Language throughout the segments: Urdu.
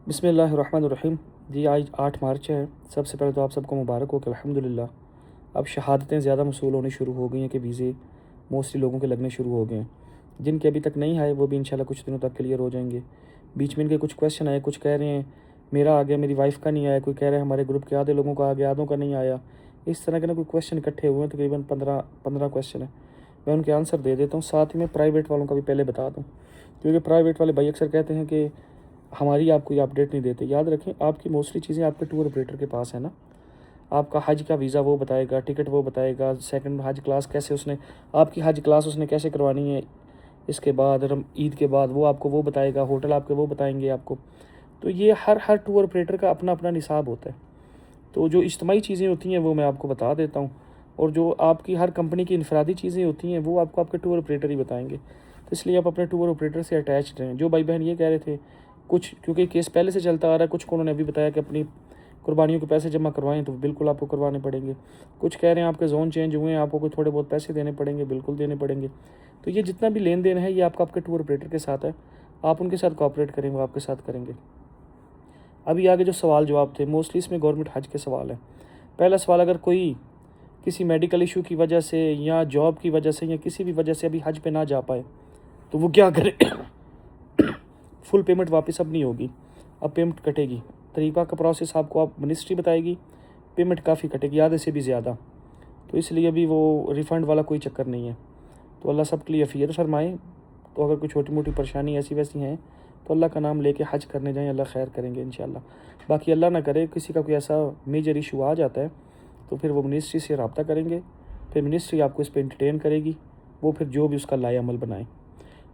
بسم اللہ الرحمن الرحیم۔ جی آج 8 مارچ ہے۔ سب سے پہلے تو آپ سب کو مبارک ہو کہ الحمدللہ اب شہادتیں زیادہ موصول ہونی شروع ہو گئی ہیں کہ ویزے موسٹلی لوگوں کے لگنے شروع ہو گئے ہیں۔ جن کے ابھی تک نہیں آئے وہ بھی انشاءاللہ کچھ دنوں تک کلیئر ہو جائیں گے۔ بیچ میں ان کے کچھ کویشچن آئے، کچھ کہہ رہے ہیں میرا آ گیا میری وائف کا نہیں آیا، کوئی کہہ رہے ہیں ہمارے گروپ کے آدھے لوگوں کا آ گیا آدھوں کا نہیں آیا۔ اس طرح کے نا کوئی کویشچن اکٹھے ہوئے ہیں، تقریباً 15 کویشچن ہیں۔ میں ان کے آنسر دے دیتا ہوں، ساتھ ہی میں پرائیویٹ والوں کا بھی پہلے بتا دوں، کیونکہ پرائیویٹ والے بھائی اکثر کہتے ہیں کہ ہماری آپ کوئی اپڈیٹ نہیں دیتے۔ یاد رکھیں آپ کی موسٹلی چیزیں آپ کے ٹور آپریٹر کے پاس ہیں نا۔ آپ کا حج کا ویزا وہ بتائے گا، ٹکٹ وہ بتائے گا، سیکنڈ حج کلاس کیسے اس نے آپ کی حج کلاس اس نے کیسے کروانی ہے، اس کے بعد عید کے بعد وہ آپ کو وہ بتائے گا، ہوٹل آپ کے وہ بتائیں گے آپ کو۔ تو یہ ہر ٹور آپریٹر کا اپنا اپنا نصاب ہوتا ہے۔ تو جو اجتماعی چیزیں ہوتی ہیں وہ میں آپ کو بتا دیتا ہوں، اور جو آپ کی ہر کمپنی کی انفرادی چیزیں ہوتی ہیں وہ آپ کو آپ کے ٹور آپریٹر ہی بتائیں گے۔ تو اس لیے آپ اپنے ٹور آپریٹر سے اٹیچ رہیں۔ جو بھائی بہن یہ کہہ رہے تھے کچھ، کیونکہ کیس پہلے سے چلتا آ رہا ہے، کچھ کو انہوں نے ابھی بتایا کہ اپنی قربانیوں کے پیسے جمع کروائیں تو بالکل آپ کو کروانے پڑیں گے۔ کچھ کہہ رہے ہیں آپ کے زون چینج ہوئے ہیں، آپ کو کوئی تھوڑے بہت پیسے دینے پڑیں گے، بالکل دینے پڑیں گے۔ تو یہ جتنا بھی لین دین ہے یہ آپ کا آپ کے ٹور آپریٹر کے ساتھ ہے، آپ ان کے ساتھ کوآپریٹ کریں، وہ آپ کے ساتھ کریں گے۔ ابھی آگے جو سوال جواب تھے موسٹلی اس میں گورنمنٹ حج کے سوال ہیں۔ پہلا سوال، اگر کوئی کسی میڈیکل ایشو کی وجہ سے یا جاب کی وجہ سے یا کسی بھی وجہ سے ابھی حج پہ نہ جا پائے تو وہ کیا کرے؟ فل پیمنٹ واپس اب نہیں ہوگی، اب پیمنٹ کٹے گی۔ طریقہ کا پروسیس آپ کو آپ منسٹری بتائے گی، پیمنٹ کافی کٹے گی، آدھے سے بھی زیادہ۔ تو اس لیے ابھی وہ ریفنڈ والا کوئی چکر نہیں ہے۔ تو اللہ سب کے لیے عافیت فرمائے۔ تو اگر کوئی چھوٹی موٹی پریشانی ایسی ویسی ہیں تو اللہ کا نام لے کے حج کرنے جائیں، اللہ خیر کریں گے انشاءاللہ۔ باقی اللہ نہ کرے کسی کا کوئی ایسا میجر ایشو آ جاتا ہے تو پھر وہ منسٹری سے رابطہ کریں گے، پھر منسٹری آپ کو اس پہ انٹرٹین کرے گی، وہ پھر جو بھی اس کا لائے عمل بنائیں۔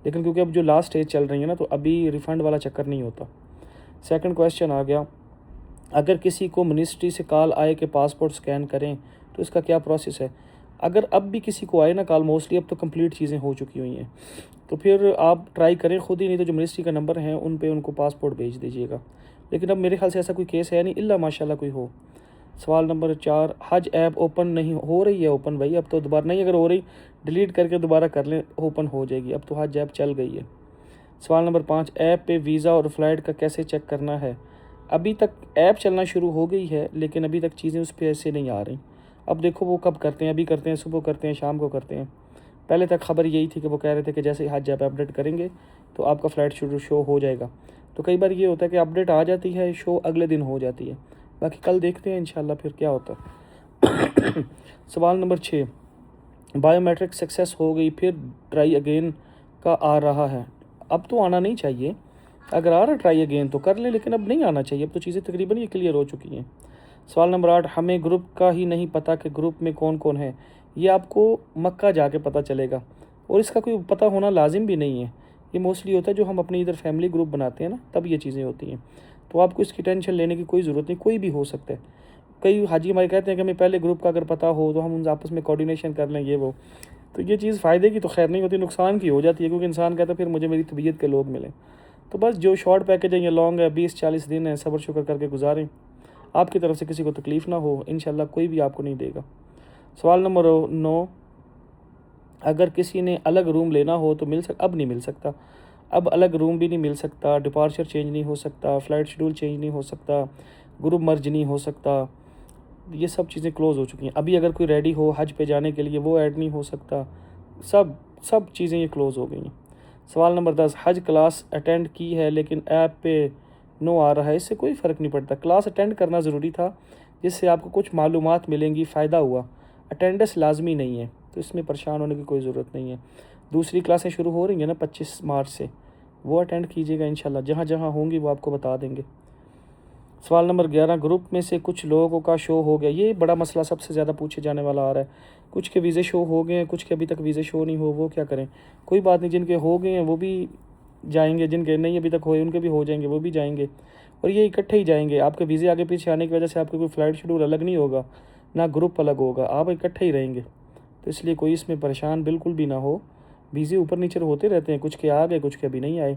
لیکن کیونکہ اب جو لاسٹ اسٹیج چل رہی ہے نا تو ابھی ریفنڈ والا چکر نہیں ہوتا۔ سیکنڈ کویشچن آ گیا، اگر کسی کو منسٹری سے کال آئے کہ پاسپورٹ سکین کریں تو اس کا کیا پروسیس ہے؟ اگر اب بھی کسی کو آئے نا کال، موسٹلی اب تو کمپلیٹ چیزیں ہو چکی ہوئی ہیں، تو پھر آپ ٹرائی کریں خود ہی، نہیں تو جو منسٹری کا نمبر ہیں ان پہ ان کو پاسپورٹ بھیج دیجیے گا۔ لیکن اب میرے خیال سے ایسا کوئی کیس ہے نہیں، الا ماشاءاللہ کوئی ہو۔ سوال نمبر 4، حج ایپ اوپن نہیں ہو رہی ہے؟ اوپن بھائی اب تو دوبارہ نہیں، اگر ہو رہی ڈیلیٹ کر کے دوبارہ کر لیں، اوپن ہو جائے گی، اب تو حج ایپ چل گئی ہے۔ سوال نمبر 5، ایپ پہ ویزا اور فلائٹ کا کیسے چیک کرنا ہے؟ ابھی تک ایپ چلنا شروع ہو گئی ہے لیکن ابھی تک چیزیں اس پہ ایسے نہیں آ رہی۔ اب دیکھو وہ کب کرتے ہیں، ابھی کرتے ہیں، صبح کرتے ہیں، شام کو کرتے ہیں۔ پہلے تک خبر یہی تھی کہ وہ کہہ رہے تھے کہ جیسے ہی حج ایپ اپڈیٹ کریں گے تو آپ کا فلائٹ شو ہو جائے گا۔ تو کئی بار یہ ہوتا ہے کہ اپڈیٹ آ جاتی ہے، شو اگلے دن ہو جاتی ہے۔ باقی کل دیکھتے ہیں انشاءاللہ پھر کیا ہوتا ہے۔ سوال نمبر 6، بائیو میٹرک سکسیس ہو گئی پھر ٹرائی اگین کا آ رہا ہے؟ اب تو آنا نہیں چاہیے، اگر آ رہا ٹرائی اگین تو کر لیں، لیکن اب نہیں آنا چاہیے، اب تو چیزیں تقریباً یہ کلیئر ہو چکی ہیں۔ سوال نمبر 8، ہمیں گروپ کا ہی نہیں پتہ کہ گروپ میں کون کون ہے؟ یہ آپ کو مکہ جا کے پتہ چلے گا، اور اس کا کوئی پتہ ہونا لازم بھی نہیں ہے۔ یہ موسٹلی ہوتا ہے جو ہم اپنی ادھر فیملی گروپ بناتے ہیں نا تب یہ چیزیں ہوتی ہیں، تو آپ کو اس کی ٹینشن لینے کی کوئی ضرورت نہیں، کوئی بھی ہو سکتا ہے۔ کئی حاجی ہمارے کہتے ہیں کہ ہمیں پہلے گروپ کا اگر پتہ ہو تو ہم ان سے آپس میں کوارڈینیشن کر لیں، یہ وہ۔ تو یہ چیز فائدے کی تو خیر نہیں ہوتی، نقصان کی ہو جاتی ہے، کیونکہ انسان کہتا ہے پھر مجھے میری طبیعت کے لوگ ملیں۔ تو بس جو شارٹ پیکج ہے یا لانگ ہے، 20-40 دن ہے، صبر شکر کر کے گزاریں، آپ کی طرف سے کسی کو تکلیف نہ ہو، انشاءاللہ کوئی بھی آپ کو نہیں دے گا۔ سوال نمبر 9، اگر کسی نے الگ روم لینا ہو تو اب نہیں مل سکتا، اب الگ روم بھی نہیں مل سکتا، ڈپارچر چینج نہیں ہو سکتا، فلائٹ شیڈول چینج نہیں ہو سکتا، گروپ مرج نہیں ہو سکتا، یہ سب چیزیں کلوز ہو چکی ہیں۔ ابھی اگر کوئی ریڈی ہو حج پہ جانے کے لیے وہ ایڈ نہیں ہو سکتا، سب چیزیں یہ کلوز ہو گئی ہیں۔ سوال نمبر 10، حج کلاس اٹینڈ کی ہے لیکن ایپ پہ نو آ رہا ہے، اس سے کوئی فرق نہیں پڑتا، کلاس اٹینڈ کرنا ضروری تھا جس سے آپ کو کچھ معلومات ملیں گی، فائدہ ہوا، اٹینڈنس لازمی نہیں ہے، تو اس میں پریشان ہونے کی کوئی ضرورت نہیں ہے۔ دوسری کلاسیں شروع ہو رہی ہیں نا 25 مارچ سے، وہ اٹینڈ کیجیے گا انشاءاللہ، جہاں جہاں ہوں گی وہ آپ کو بتا دیں گے۔ سوال نمبر 11، گروپ میں سے کچھ لوگوں کا شو ہو گیا، یہ بڑا مسئلہ سب سے زیادہ پوچھے جانے والا آ رہا ہے، کچھ کے ویزے شو ہو گئے ہیں، کچھ کے ابھی تک ویزے شو نہیں ہو، وہ کیا کریں؟ کوئی بات نہیں، جن کے ہو گئے ہیں وہ بھی جائیں گے، جن کے نہیں ابھی تک ہوئے ان کے بھی ہو جائیں گے، وہ بھی جائیں گے، اور یہ اکٹھے ہی جائیں گے۔ آپ کے ویزے آگے پیچھے آنے کی وجہ سے آپ کا کوئی فلائٹ شیڈول الگ نہیں ہوگا، نہ گروپ الگ ہوگا، آپ اکٹھے ہی رہیں گے، تو اس لیے کوئی اس میں پریشان بالکل بھی نہ ہو۔ ویزے اوپر نیچے ہوتے رہتے ہیں، کچھ کے آ گئے، کچھ کے ابھی نہیں آئے،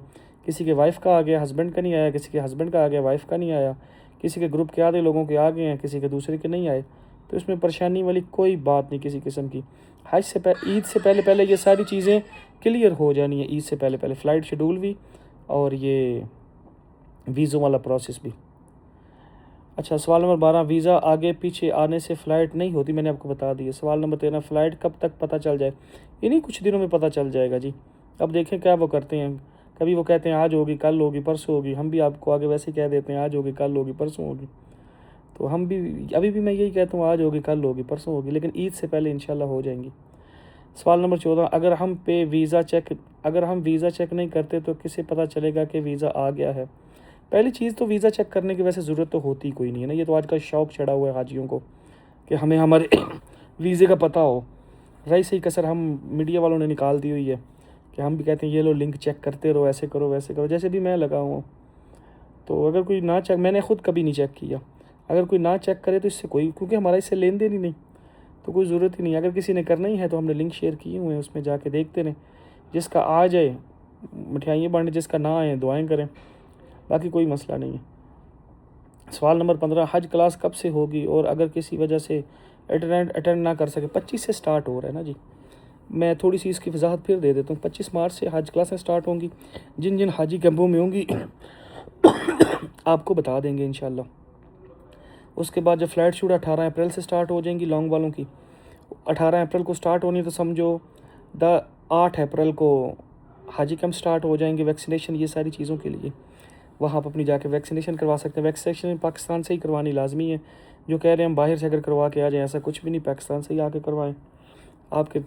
کسی کے وائف کا آ گیا ہسبینڈ کا نہیں آیا، کسی کے ہسبینڈ کا آ گیا وائف کا نہیں آیا، کسی کے گروپ کے آدھے لوگوں کے آ گئے ہیں، کسی کے دوسرے کے نہیں آئے، تو اس میں پریشانی والی کوئی بات نہیں کسی قسم کی۔ عید سے پہلے یہ ساری چیزیں کلیئر ہو جانی ہے، عید سے پہلے فلائٹ شیڈول بھی اور یہ ویزوں والا پروسیس بھی۔ اچھا، سوال نمبر 12، ویزا آگے پیچھے آنے سے فلائٹ نہیں ہوتی، میں نے آپ کو بتا دی ہے۔ سوال نمبر 13، فلائٹ کب تک پتہ چل جائے؟ انہیں کچھ دنوں میں پتہ چل جائے گا جی۔ اب دیکھیں کیا وہ کرتے ہیں، کبھی وہ کہتے ہیں آج ہوگی، کل ہوگی، پرسوں ہوگی، ہم بھی آپ کو آگے ویسے ہی کہہ دیتے ہیں آج ہوگی، کل ہوگی، پرسوں ہوگی۔ تو ہم بھی ابھی بھی میں یہی کہتا ہوں آج ہوگی، کل ہوگی، پرسوں ہوگی، لیکن عید سے پہلے انشاءاللہ ہو جائیں گی۔ سوال نمبر 14، اگر ہم ویزا چیک نہیں کرتے تو کسے پتہ چلے گا کہ ویزا آ گیا ہے؟ پہلی چیز تو ویزا چیک کرنے کی ویسے ضرورت تو ہوتی کوئی نہیں ہے نا، یہ تو آج کل شوق چڑھا ہوا ہے حاجیوں کو کہ ہمیں ہمارے ویزے کا پتہ ہو۔ رہی صحیح کسر ہم میڈیا والوں نے نکال دی ہوئی ہے کہ ہم بھی کہتے ہیں یہ لو لنک چیک کرتے رہو، ایسے کرو ویسے کرو، جیسے بھی میں لگا ہوا ہوں۔ تو اگر کوئی نہ چیک، میں نے خود کبھی نہیں چیک کیا، اگر کوئی نہ چیک کرے تو اس سے کوئی، کیونکہ ہمارا اس سے لین دین ہی نہیں، تو کوئی ضرورت ہی نہیں۔ اگر کسی نے کرنا ہی ہے تو ہم نے لنک شیئر کیے ہوئے ہیں، اس میں جا کے دیکھتے رہیں، جس کا آ جائے مٹھائیاں بانٹیں، جس کا نہ آئے دعائیں کریں، باقی کوئی مسئلہ نہیں ہے۔ سوال نمبر 15، حج کلاس کب سے ہوگی اور اگر کسی وجہ سے اٹینڈ نہ کر سکے؟ 25 سے سٹارٹ ہو رہا ہے نا جی۔ میں تھوڑی سی اس کی وضاحت پھر دے دیتا ہوں۔ 25 مارچ سے حج کلاسیں سٹارٹ ہوں گی، جن حاجی کیمپوں میں ہوں گی آپ کو بتا دیں گے انشاءاللہ۔ اس کے بعد جب فلائٹ شوٹ 18 اپریل سے سٹارٹ ہو جائیں گی لانگ والوں کی، 18 اپریل کو سٹارٹ ہونی، تو سمجھو 8 اپریل کو حاجی کیمپ سٹارٹ ہو جائیں گے، ویکسینیشن یہ ساری چیزوں کے لیے وہاں آپ اپنی جا کے ویکسینیشن کروا سکتے ہیں۔ ویکسینیشن پاکستان سے ہی کروانی لازمی ہے، جو کہہ رہے ہیں ہم باہر سے اگر کروا کے آ جائیں، ایسا کچھ بھی نہیں، پاکستان سے ہی آ کے کروائیں۔ آپ کے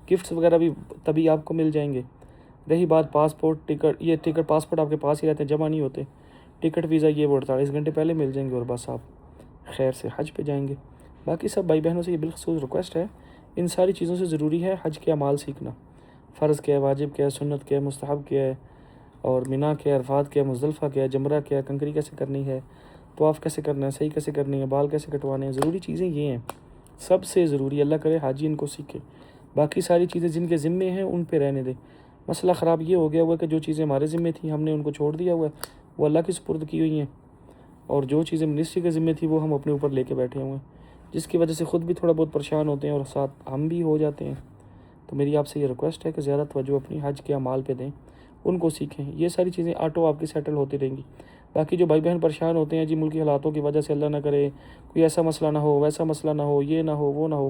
گفٹس وغیرہ بھی تبھی آپ کو مل جائیں گے۔ رہی بات پاسپورٹ ٹکٹ، یہ ٹکٹ پاسپورٹ آپ کے پاس ہی رہتے ہیں، جمع نہیں ہوتے، ٹکٹ ویزا یہ وہ 48 گھنٹے پہلے مل جائیں گے، اور بس آپ خیر سے حج پہ جائیں گے۔ باقی سب بھائی بہنوں سے یہ بالخصوص ریکویسٹ ہے، ان ساری چیزوں سے ضروری ہے حج کے اعمال سیکھنا، فرض کیا ہے، واجب کیا ہے، سنت کیا ہے، مستحب کیا ہے، اور مینا کیا ہے، عرفات کیا ہے، مزدلفہ کیا ہے، جمرہ کیا ہے، کنکری کیسے کرنی ہے، طواف کیسے کرنا ہے، صحیح کیسے کرنی ہے، بال کیسے کٹوانے ہیں، ضروری چیزیں یہ ہیں، سب سے ضروری۔ اللہ کرے حاجی ان کو سیکھے، باقی ساری چیزیں جن کے ذمے ہیں ان پہ رہنے دیں۔ مسئلہ خراب یہ ہو گیا ہوا ہے کہ جو چیزیں ہمارے ذمے تھیں ہم نے ان کو چھوڑ دیا ہوا ہے، وہ اللہ کی سپرد کی ہوئی ہیں، اور جو چیزیں منسٹری کے ذمے تھی وہ ہم اپنے اوپر لے کے بیٹھے ہوئے ہیں، جس کی وجہ سے خود بھی تھوڑا بہت پریشان ہوتے ہیں اور ساتھ ہم بھی ہو جاتے ہیں۔ تو میری آپ سے یہ ریکویسٹ ہے کہ زیادہ توجہ اپنی حج کے اعمال پہ دیں، ان کو سیکھیں، یہ ساری چیزیں آٹو آپ کی سیٹل ہوتی رہیں گی۔ باقی جو بھائی بہن پریشان ہوتے ہیں جی ملکی حالاتوں کی وجہ سے، اللہ نہ کرے کوئی ایسا مسئلہ نہ ہو، ویسا مسئلہ نہ ہو، یہ نہ ہو، وہ نہ ہو،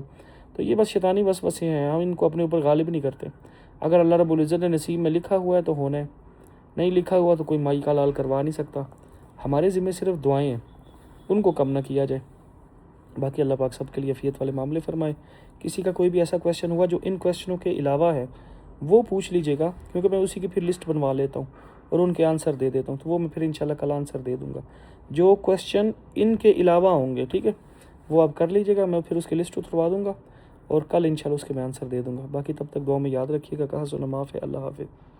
تو یہ بس شیطانی وسوسے ہیں، ہم ان کو اپنے اوپر غالب نہیں کرتے۔ اگر اللہ رب العزت نے نصیب میں لکھا ہوا ہے تو ہونا ہے، نہیں لکھا ہوا تو کوئی مائی کا لال کروا نہیں سکتا۔ ہمارے ذمہ صرف دعائیں ہیں، ان کو کم نہ کیا جائے۔ باقی اللہ پاک سب کے لیے عافیت والے معاملے فرمائے۔ کسی کا کوئی بھی ایسا کویشچن ہوا جو ان کویشچنوں کے علاوہ ہے وہ پوچھ لیجیے گا، کیونکہ میں اسی کی پھر لسٹ بنوا لیتا ہوں اور ان کے آنسر دے دیتا ہوں، تو وہ میں پھر انشاءاللہ کل آنسر دے دوں گا۔ جو کویشچن ان کے علاوہ ہوں گے، ٹھیک ہے، وہ آپ کر لیجیے گا، میں پھر اس کی لسٹ اتروا دوں گا اور کل انشاءاللہ اس کے میں آنسر دے دوں گا۔ باقی تب تک دعا میں یاد رکھیے گا، کہا سنا معاف ہے، اللہ حافظ۔